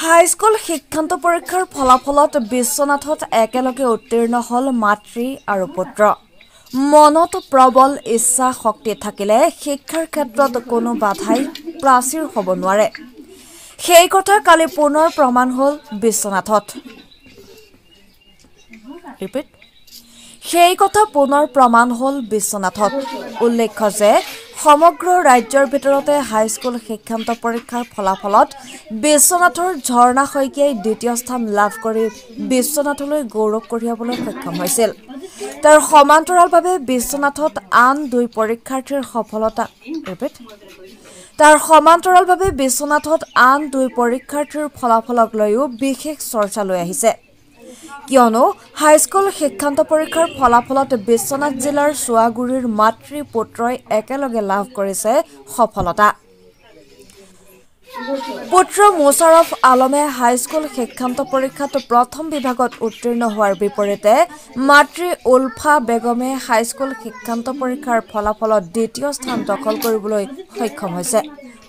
high school শিক্ষান্ত পৰীক্ষাৰ ফলাফলত বিশ্বনাথত একেলগে উত্তীৰ্ণ হল মাতৃ আৰু পুত্ৰ মনত প্ৰবল ইচ্ছা শক্তি থাকিলে শিক্ষাৰ ক্ষেত্ৰত কোনো বাধাই প্ৰাচীৰ হ'ব নোৱাৰে সেই কথা কালি পুনৰ প্ৰমাণ হল বিশ্বনাথত ৰিপিট সেই কথা পুনৰ প্ৰমাণ হল বিশ্বনাথত উল্লেখ্য যে সমগ্ৰ ৰাজ্যৰ ভিতৰতে হাইস্কুল শিক্ষান্ত পৰীক্ষাৰ ফলাফলত বিশ্বনাথৰ ঝৰ্ণা শইকীয়াই দ্বিতীয় স্থান লাভ কৰি বিশ্বনাথলৈ গৌৰৱ কঢ়িয়াবলৈ সক্ষম হৈছিল তাৰ সমান্তৰালভাৱে বিশ্বনাথত আন দুই পৰীক্ষাৰ্থীৰ সফলতা ফলাফলক লৈও বিশেষ চৰ্চা লৈ আহিছে কিয়নো হাইস্কুল শিক্ষান্ত পৰীক্ষাৰ ফলাফলত বিশ্বনাথ জিলাৰ সুৱাগুৰিৰ মাতৃ পুত্ৰই একেলগে লাভ কৰিছে সফলতা পুত্ৰ মোছাৰফ আলমে হাইস্কুল শিক্ষান্ত পৰীক্ষাত প্ৰথম বিভাগত উত্তীৰ্ণ হোৱাৰ বিপৰীতে মাতৃ উলফা বেগমে হাইস্কুল শিক্ষান্ত পৰীক্ষাৰ ফলাফলত দ্বিতীয় স্থান দখল কৰিবলৈ সক্ষম হৈছে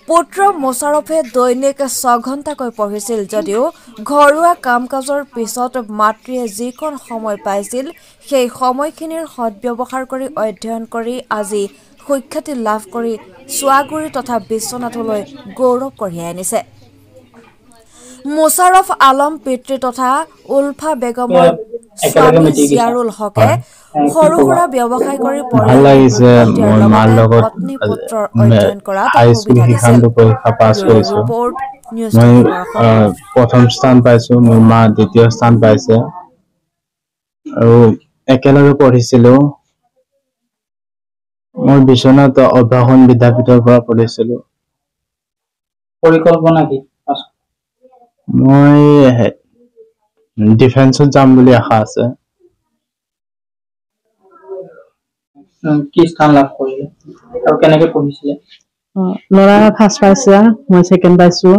পুত্ৰ মোছাৰফে দৈনিক 6 ঘণ্টাকৈ পঢ়িছিল যদিও ঘৰুৱা কাম-কাজৰ পিছত মাতৃয়ে যিকণ সময় পাইছিল সেই সময়খিনিৰ সদ্ব্যৱহাৰ কৰি অধ্যয়ন কৰি আজি সুখ্যাতি লাভ কৰি সুৱাগুৰি তথা বিশ্বনাথলৈ গৌৰৱ কঢ়িয়াই আনিছে মোছাৰফ আলম পিতৃ তথা উলফা বেগমৰ স্বামী জিয়াৰুল হকে সৰু সুৰা ব্যৱসায় কৰি ভাল লাগিছে মোৰ মাৰ লগত পত্নী পুত্ৰৰ অধ্যয়ন কৰাত হাইস্কুল শিক্ষান্ত পৰীক্ষা পাছ কৰিছো মই প্ৰথম স্থান পাইছো মোৰ মা দ্বিতীয় স্থান পাইছে আৰু একেলগে পঢ়িছিলো মই বিশ্বনাথ অভ্যাসন বিদ্যাপীঠৰ পৰা পঢ়িছিলো পৰিকল্পনা কি মই ডিফেন্সত যাম বুলি আশা আছে কি স্থান লাভ কৰিলে আৰু কেনেকৈ পঢ়িছিলে লৰা ফাৰ্ষ্ট পাইছে মই সেকেন্ড পাইছো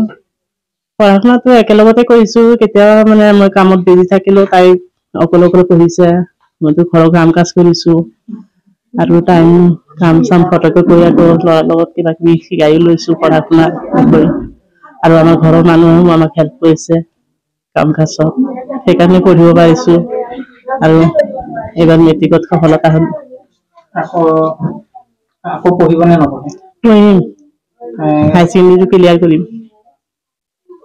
পঢ়াশুনাটো একেলগতে কৰিছো কেতিয়া মানে মই কামত বিজি থাকিলো তাই অকলে পঢ়িছে মইতো ঘৰৰ কাম কাজ কৰিছো আৰু টাইম কাম চাম ফটকে কৰি আকৌ লৰাৰ লগত কিবা কিবি শিকাই লৈছো পঢ়াশুনা কৰি আৰু আমাৰ ঘৰৰ মানুহো আমাক হেল্প কৰিছে কাম কাজত সেইকাৰণে পঢ়িব পাৰিছো আৰু এইবাৰ মেট্ৰিকত সফলতা হ'ল আকৌ পঢ়িব নে নপঢ়ে মই হাই ছেকেণ্ডাৰী ক্লিয়াৰ কৰিম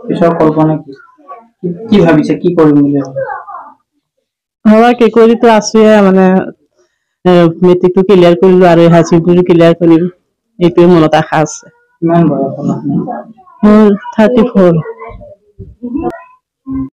পিছৰ কল্পনা কি ভাবিছে কি কৰিম বুলি কি কৰিতো আছোৱে মানে মেট্ৰিকটো ক্লিয়াৰ কৰিলো আৰু হাই ছেকেণ্ডাৰী ক্লিয়াৰ কৰিম এইটোৱে মনত আশা আছে কিমান বয়স হ'ল মোৰ 34